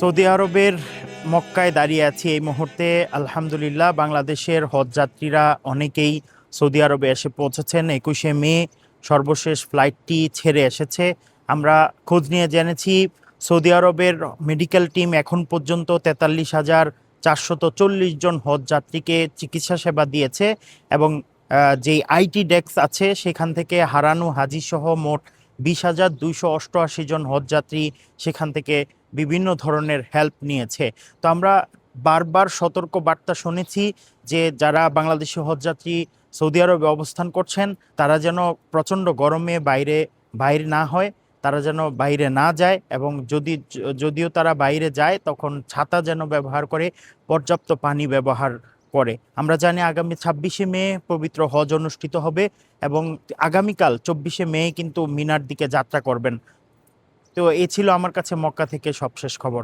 Saudi আরবের মক্কায় দাঁড়িয়ে আছি এই মুহূর্তে। আলহামদুলিল্লাহ, বাংলাদেশের হজ যাত্রীরা অনেকেই সৌদি আরবে এসে পৌঁছেছেন। 21শে মে সর্বশেষ ফ্লাইটটি ছেড়ে এসেছে। আমরা খোঁজ নিয়ে জেনেছি সৌদি আরবের মেডিকেল টিম এখন পর্যন্ত 43,440 জন হজ যাত্রীকে চিকিৎসা সেবা দিয়েছে এবং যে আইটি ডেস্ক আছে সেখান থেকে হারানো হাজি সহ মোট 20,288 জন হজযাত্রী সেখান থেকে বিভিন্ন ধরনের হেল্প নিয়েছে। তো আমরা বারবার সতর্ক বার্তা শুনেছি যে যারা বাংলাদেশি হজযাত্রী সৌদি আরবে অবস্থান করছেন তারা যেন প্রচণ্ড গরমে বাইরে বাইরে না হয়, তারা যেন বাইরে না যায় এবং যদিও তারা বাইরে যায় তখন ছাতা যেন ব্যবহার করে, পর্যাপ্ত পানি ব্যবহার করে। আমরা জানি আগামী 26শে মে পবিত্র হজ অনুষ্ঠিত হবে এবং আগামীকাল 24শে মে কিন্তু মিনার দিকে যাত্রা করবেন। তো এ ছিল আমার কাছে মক্কা থেকে সবশেষ খবর।